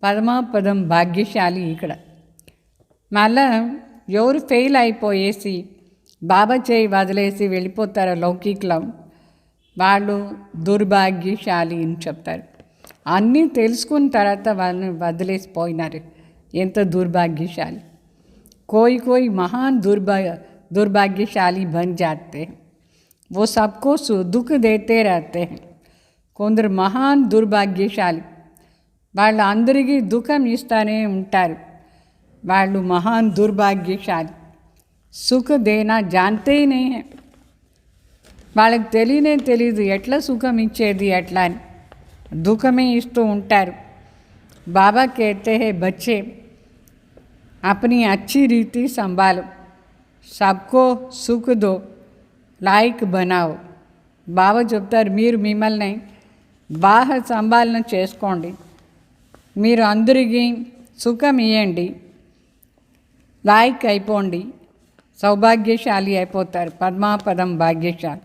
పద్మాపదం భాగ్యశాలి. ఇక్కడ మళ్ళా ఎవరు ఫెయిల్ అయిపోయేసి బాబా చేయి వదిలేసి వెళ్ళిపోతారో లౌకికలో, వాళ్ళు దుర్భాగ్యశాలి అని చెప్తారు. అన్నీ తెలుసుకున్న తర్వాత వాళ్ళని వదిలేసిపోయినారు, ఎంత దుర్భాగ్యశాలి. कोई महान दुर्भाग्यशाली बन जाते हैं, वो सबको दुख देते रहते हैं, కొందరు మహాన్ దుర్భాగ్యశాలి, వాళ్ళు అందరికీ దుఃఖం ఇస్తూనే ఉంటారు. వాళ్ళు మహాన్ దుర్భాగ్యశాలి. సుఖ దేనా జాంతే నే హై. వాళ్ళకి తెలియదు ఎట్లా సుఖం ఇచ్చేది ఎట్లా అని, దుఃఖమే ఇస్తూ ఉంటారు. బాబా कहते हैं बच्चे अपनी अच्छी रीति संभालो, सबको సుఖ దో, లాయక్ బనావో. బాబా చెప్తారు మీరు మిమ్మల్ని బాగా సంభాలన చేసుకోండి, మీరు అందరికీ సుఖం ఇవ్వండి, లాయక్ అయిపోండి, సౌభాగ్యశాలి అయిపోతారు, పద్మాపదం భాగ్యశాలి.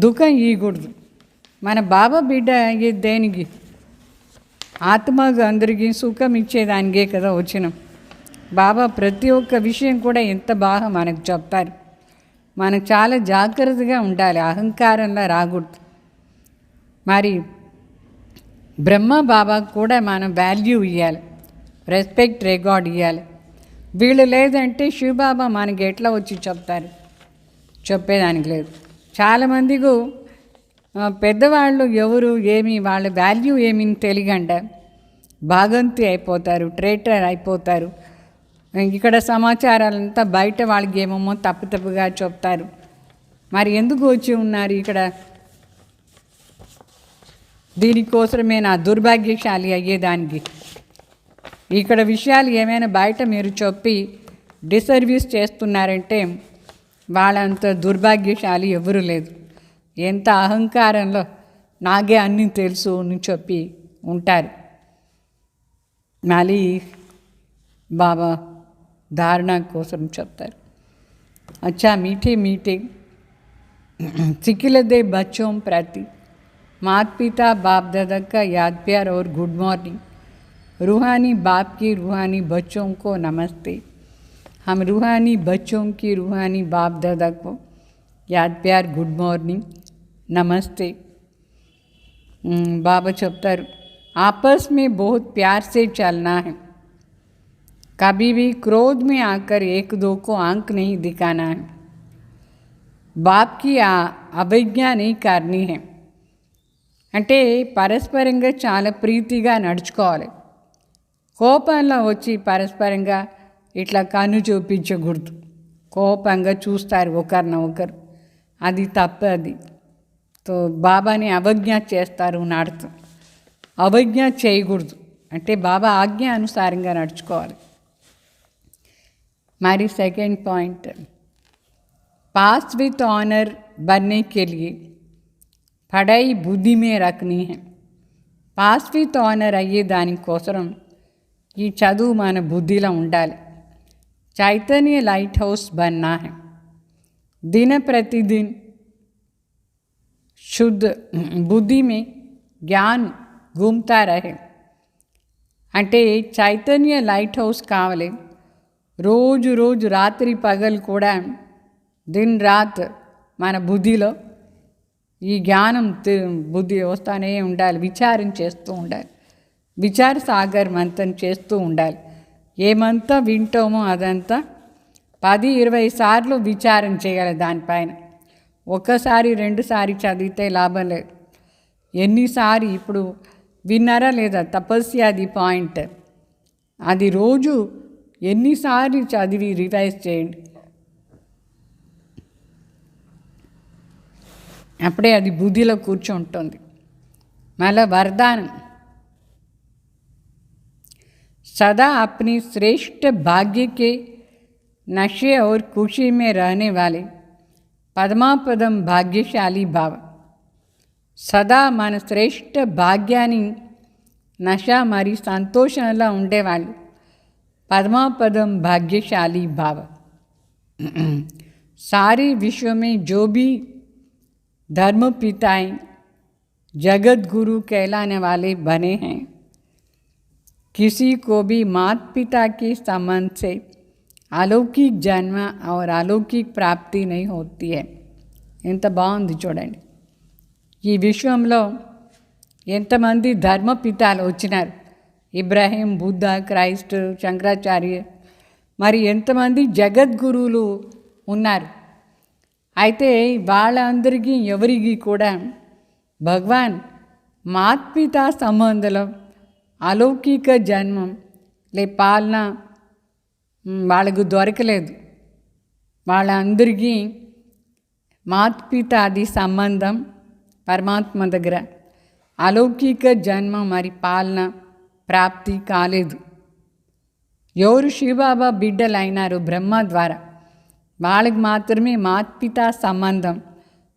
దుఃఖం ఇవ్వకూడదు. మన బాబా బిడ్డ అయ్యేది దేనికి? ఆత్మగా అందరికీ సుఖం ఇచ్చేదానికే కదా వచ్చినాం. బాబా ప్రతి ఒక్క విషయం కూడా ఎంత బాగా మనకు చెప్తారు. మనకు చాలా జాగ్రత్తగా ఉండాలి, అహంకారంలో రాకూడదు. మరి బ్రహ్మ బాబాకు కూడా మనం వాల్యూ ఇవ్వాలి, రెస్పెక్ట్ రికార్డ్ ఇవ్వాలి. వీళ్ళు లేదంటే శివబాబా మనకి ఎట్లా వచ్చి చెప్తారు? చెప్పేదానికి లేదు. చాలామందికి పెద్దవాళ్ళు ఎవరు ఏమి వాళ్ళ వాల్యూ ఏమీ తెలియకంట భాగంతి అయిపోతారు, ట్రేటర్ అయిపోతారు. ఇక్కడ సమాచారాలంతా బయట వాళ్ళకి ఏమేమో తప్పుగా చెప్తారు. మరి ఎందుకు వచ్చి ఉన్నారు ఇక్కడ? దీనికోసమే నా దుర్భాగ్యశాలి అయ్యేదానికి. ఇక్కడ విషయాలు ఏమైనా బయట మీరు చెప్పి డిసర్వీస్ చేస్తున్నారంటే వాళ్ళంత దుర్భాగ్యశాలి ఎవరు లేదు. ఎంత అహంకారంలో నాకే అన్నీ తెలుసు అని చెప్పి ఉంటారు. మళ్ళీ బాబా धारण కోసం చెప్తారు. अच्छा मीठे मीठे सिखिलदे बच्चों प्रति माता पिता बाप दादा का याद प्यार और गुड मॉर्निंग. रूहानी बाप की रूहानी बच्चों को नमस्ते. हम रूहानी बच्चों की रूहानी बाप दादा को याद प्यार गुड मॉर्निंग नमस्ते. बाबा చెప్తారు आपस में बहुत प्यार से चलना है, कभी भी क्रोध में आकर एक दो को आंख नहीं दिखाना है, बाप की अवज्ञा नहीं करनी है. అంటే పరస్పరంగా చాలా ప్రీతిగా నడుచుకోవాలి. కోపంలో వచ్చి పరస్పరంగా ఇట్లా కన్ను చూపించకూడదు. కోపంగా చూస్తారు ఒకరిన ఒకరు, అది తప్పది. తో బాబాని అవజ్ఞ చేస్తారు నడుతూ. అవజ్ఞ చేయకూడదు అంటే బాబా ఆజ్ఞ అనుసారంగా నడుచుకోవాలి. हमारी second point, pass with honour बनने के लिए पढ़ाई बुद्धि में रखनी है. पास विथ ऑनर अయ్యే దానికోసం ఈ చదువు మన బుద్ధిలో ఉండాలి. चैतन्य लाइट हाउस बनना है. दिन प्रतिदिन शुद्ध बुद्धि में ज्ञान घूमता रहे. అంటే చైతన్య లైట్ హౌస్ కావాలి. రోజు రోజు రాత్రి పగలు కూడా దిన్ రాత్ మన బుద్ధిలో ఈ జ్ఞానం బుద్ధి వస్తూనే ఉండాలి. విచారం చేస్తూ ఉండాలి. విచార సాగర్ మంతం చేస్తూ ఉండాలి. ఏమంతా వింటామో అదంతా 10-20 సార్లు విచారం చేయాలి దానిపైన. ఒక్కసారి 2 సారి చదివితే లాభం లేదు. ఎన్నిసారి ఇప్పుడు విన్నారా లేదా? తపస్యాది పాయింట్ అది రోజు ఎన్నిసార్లు చదివి రివైజ్ చేయండి, అప్పుడే అది బుద్ధిలో కూర్చుంటుంది. మళ్ళా వరదానం, सदा अपनी श्रेष्ठ भाग्य के नशे और खुशी में रहने वाले పద్మాపదం భాగ్యశాలి భావ. సదా మన శ్రేష్ఠ భాగ్యాన్ని నశ మరి సంతోషంలో ఉండేవాళ్ళు पद्मापदम भाग्यशाली भाव. सारे विश्व में जो भी धर्म पिताएं जगत गुरु कहलाने वाले बने हैं, किसी को भी माता पिता के संबंध से अलौकिक जन्म और अलौकिक प्राप्ति नहीं होती है. ఎంత బాగుంది చూడండి. ఈ విశ్వంలో ఎంతమంది ధర్మపితాలు వచ్చినారు. ఇబ్రాహీం, బుద్ధ, క్రైస్ట్, శంకరాచార్య, మరి ఎంతమంది జగద్గురువులు ఉన్నారు. అయితే వాళ్ళందరికీ ఎవరికి కూడా భగవాన్ మాత్పితా సంబంధంలో అలౌకిక జన్మం లే పాలన వాళ్ళకు దొరకలేదు. వాళ్ళందరికీ మాత్పితాది సంబంధం పరమాత్మ దగ్గర, అలౌకిక జన్మ మరి పాలన ప్రాప్తి కాలేదు. ఎవరు శివబాబా బిడ్డలు అయినారు బ్రహ్మ ద్వారా, వాళ్ళకి మాత్రమే మాత్పితా సంబంధం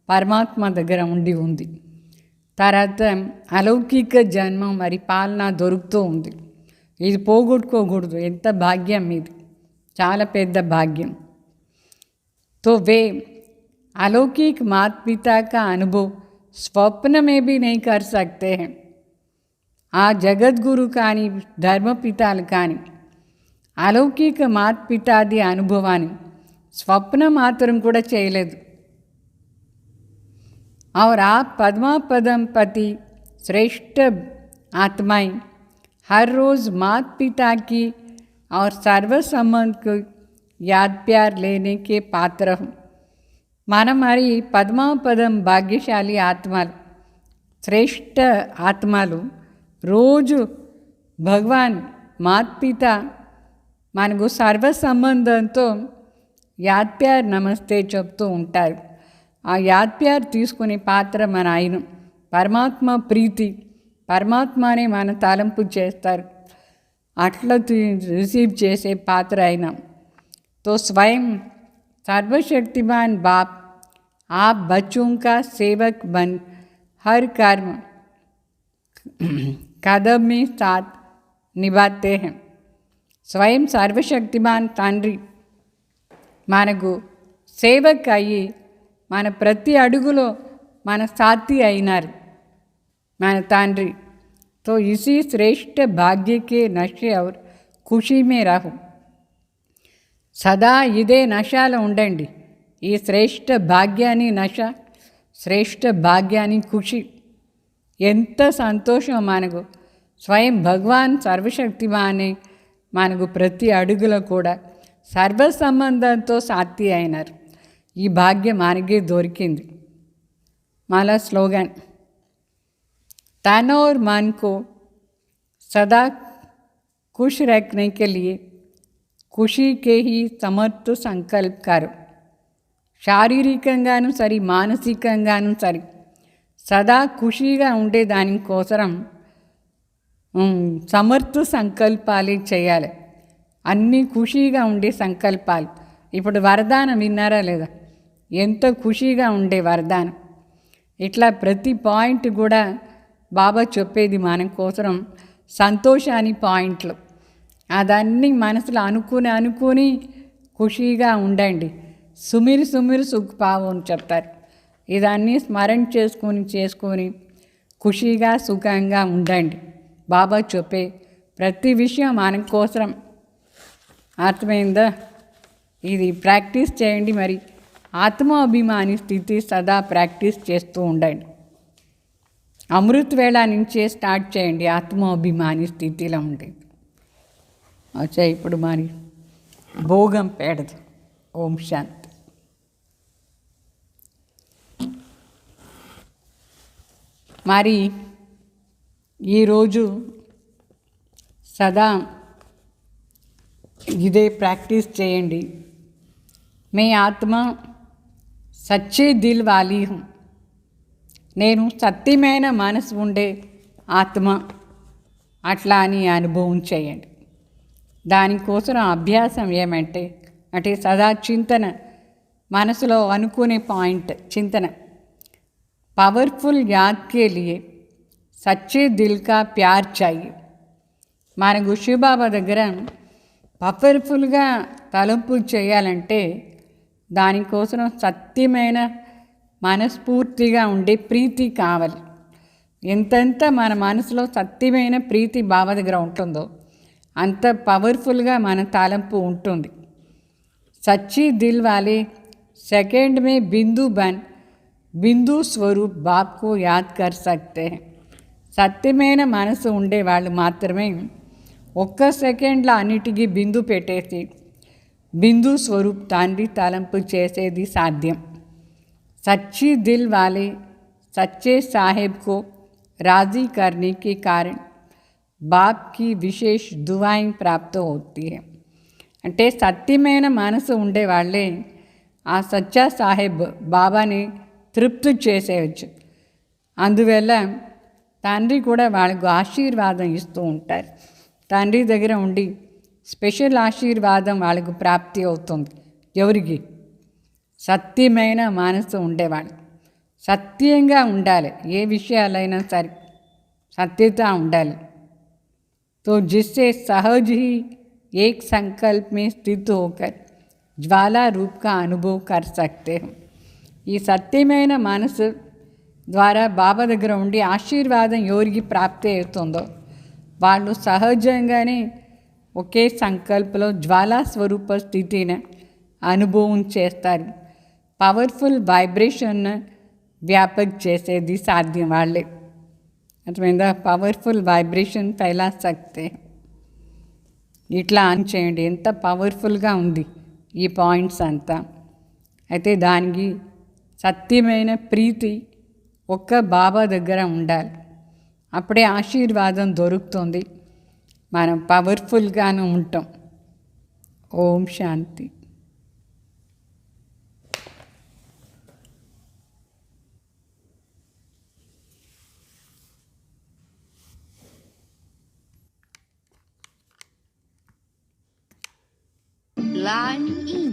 పరమాత్మ దగ్గర ఉండి ఉంది. తర్వాత అలౌకిక జన్మ మరి పాలన దొరుకుతూ ఉంది. ఇది పోగొట్టుకోకూడదు. ఎంత భాగ్యం ఇది, చాలా పెద్ద భాగ్యం. तो वे अलौकिक माता पिता का अनुभव स्वप्न में भी नहीं कर सकते हैं. आ जगत गुरु కానీ ధర్మపితాలు కానీ అలౌకిక మాత పితాది అనుభవాన్ని స్వప్న మాత్రం కూడా చేయలేదు. और आप पद्मा पदम पति श्रेष्ठ आत्माएं हर रोज़ माता पिता की और सर्व संबंध को याद प्यार लेने के पात्र हूँ. మనం మరి పద్మాపదం భాగ్యశాలి ఆత్మలు, శ్రేష్ఠ ఆత్మలు రోజు భగవాన్ మాత్పిత మనకు సర్వ సంబంధంతో యాద్ ప్యార్ నమస్తే చెప్తూ ఉంటారు. ఆ యాద్ ప్యార్ తీసుకునే పాత్ర మన ఆయన. పరమాత్మ ప్రీతి, పరమాత్మనే మన తలంపు చేస్తారు, అట్లా రిసీవ్ చేసే పాత్ర అయినా. तो स्वयं सर्वशक्तिमान बाप आप बच्चों का सेवक बन हर कर्म कदम में साथ निभाते हैं. स्वयं सर्वशक्तिमान తండ్రి మనకు సేవక్ అయ్యి మన ప్రతి అడుగులో మన సాథి అయినారు మన తండ్రి. तो इसी श्रेष्ठ भाग्य के नशे और खुशी में रहो. సదా ఇదే నశాలో ఉండండి. ఈ శ్రేష్ఠ భాగ్యాన్ని నశ, శ్రేష్ఠ భాగ్యాన్ని ఖుషి. ఎంత సంతోషం మనకు. స్వయం భగవాన్ సర్వశక్తిమానే మనకు ప్రతి అడుగులో కూడా సర్వ సంబంధంతో సాథి అయినారు. ఈ భాగ్యం మనకే దొరికింది. మళ్ళా స్లోగన్, तन और मन को सदा खुश रखने के लिए ఖుషీ కే హీ సమర్థ సంకల్ప్ కరో. శారీరకంగాను సరి, మానసికంగాను సరి సదా ఖుషీగా ఉండే దానికోసం సమర్థ సంకల్పాలే చేయాలి. అన్నీ ఖుషీగా ఉండే సంకల్పాలు. ఇప్పుడు వరదానం విన్నారా లేదా? ఎంత ఖుషీగా ఉండే వరదానం. ఇట్లా ప్రతి పాయింట్ కూడా బాబా చెప్పేది మన కోసం సంతోషాన్ని పాయింట్లు. అదన్నీ మనసులో అనుకుని ఖుషీగా ఉండండి. సుమిరి సుమిరి సుఖపావు అని చెప్తారు. ఇదన్నీ స్మరణ చేసుకొని ఖుషీగా సుఖంగా ఉండండి. బాబా చెప్పే ప్రతి విషయం మన కోసం. అర్థమైందా? ఇది ప్రాక్టీస్ చేయండి. మరి ఆత్మాభిమాని స్థితి సదా ప్రాక్టీస్ చేస్తూ ఉండండి. అమృత్ వేళ నుంచే స్టార్ట్ చేయండి ఆత్మాభిమాని స్థితిలో ఉండండి. అచ్చా, ఇప్పుడు మరి భోగం పేడదు. ఓం శాంతి. మరి ఈరోజు సదా ఇదే ప్రాక్టీస్ చేయండి. మే ఆత్మ సచ్చే దిల్ వాలీ హూ. నేను సత్యమైన మనసు ఉండే ఆత్మ, అట్లా అని అనుభవం చేయండి. దానికోసం అభ్యాసం ఏమంటే సదా చింతన, మనసులో అనుకునే పాయింట్ చింతన. పవర్ఫుల్ యాద్ కే లియే సచ్చే దిల్ కా ప్యార్ చాయి. మనకు శివబాబా దగ్గర పవర్ఫుల్గా తలంపు చేయాలంటే దానికోసం సత్యమైన మనస్ఫూర్తిగా ఉండే ప్రీతి కావాలి. ఎంతెంత మన మనసులో సత్యమైన ప్రీతి బాబా దగ్గర ఉంటుందో అంత పవర్ఫుల్గా మన తలంపు ఉంటుంది. సచ్చి దిల్ వాలే సెకండ్ మే బిందు బన్ బిందు స్వరూప్ బాప్కు యాద్ కర్ సక్తే హై. సత్యమైన మనసు ఉండేవాళ్ళు మాత్రమే ఒక్క సెకండ్లో అన్నిటికీ బిందు పెట్టేసి బిందు స్వరూప్ తండ్రి తలంపు చేసేది సాధ్యం. సచ్చి దిల్ వాలే सच्चे साहेब को राज़ी करने के कारण बाप की विशेष दुआएं प्राप्त होती है। అంటే సత్యమైన మనసు ఉండేవాళ్ళే ఆ సచ్చా సాహెబ్ బాబాని తృప్తి చేసేయచ్చు. అందువల్ల తండ్రి కూడా వాళ్ళకు ఆశీర్వాదం ఇస్తూ ఉంటారు. తండ్రి దగ్గర ఉండి స్పెషల్ ఆశీర్వాదం వాళ్ళకు ప్రాప్తి అవుతుంది. ఎవరికి? సత్యమైన మనసు ఉండేవాళ్ళు. సత్యంగా ఉండాలి, ఏ విషయాలైనా సరే సత్యత ఉండాలి. तो जिससे सहज ही एक संकल्प में स्थित होकर ज्वाला रूप का अनुभव कर सकते हो. ఈ సత్యమైన మనసు ద్వారా బాబా దగ్గర ఉండి ఆశీర్వాదం ఎవరికి ప్రాప్తి అవుతుందో వాళ్ళు సహజంగానే ఒకే సంకల్పంలో జ్వాలా స్వరూప స్థితిని అనుభవం చేస్తారు. పవర్ఫుల్ వైబ్రేషన్ వ్యాపక్ చేసేది సాధ్యం వాళ్ళే. అర్థమైందా? పవర్ఫుల్ వైబ్రేషన్ ఫైలా సక్తే. ఇట్లా ఆన్ చేయండి, ఎంత పవర్ఫుల్గా ఉంది ఈ పాయింట్స్ అంతా. అయితే దానికి సత్యమైన ప్రీతి ఒక్క బాబా దగ్గర ఉండాలి. అప్పుడే ఆశీర్వాదం దొరుకుతుంది, మనం పవర్ఫుల్గాను ఉంటాం. ఓం శాంతి.
Line in.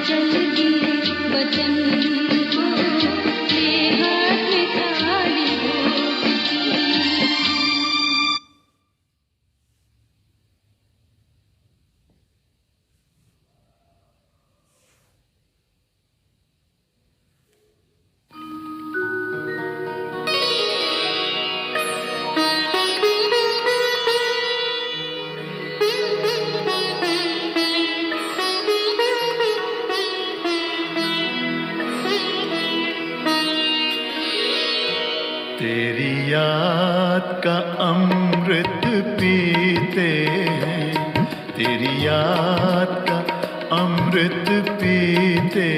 चल याद का अमृत पीते हैं, तेरी याद का अमृत पीते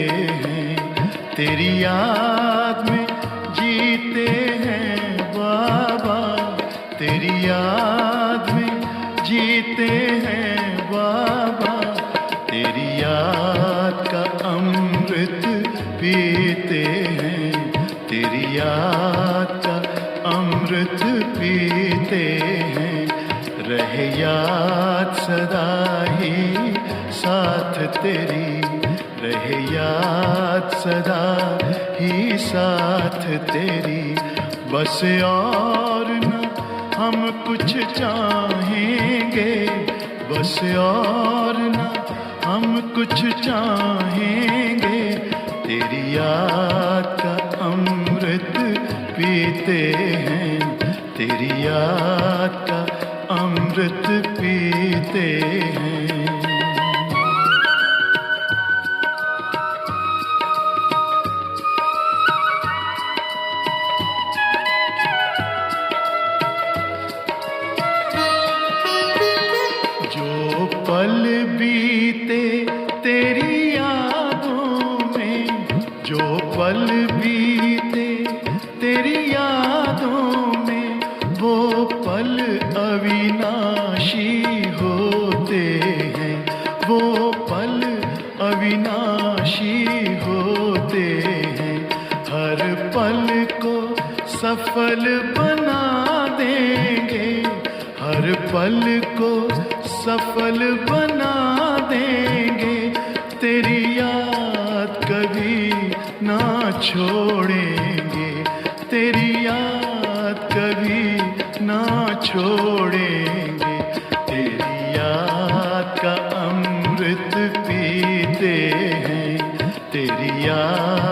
हैं, तेरी याद में जीते हैं बाबा, तेरी याद में जीते हैं बाबा, तेरी याद का अमृत पीते हैं, तेरी याद का अमृत पीते हैं। रहे याद सदा ही साथ तेरी, रहे याद सदा ही साथ तेरी, बस और न हम कुछ चाहेंगे, बस और न हम कुछ चाहेंगे, तेरी याद का अमृत पीते हैं, तेरी याद का अमृत पीते हैं। जो पल बीते तेरी यादों में, जो पल बीते तेरी यादों में, वो पल अविनाशी होते हैं, वो पल अविनाशी होते हैं। हर पल को सफल बना देंगे, हर पल को सफल बना देंगे, तेरी याद कभी ना छोड़ेंगे, तेरी याद कभी ना छोड़ेंगे, तेरी याद का अमृत पीते हैं, तेरी याद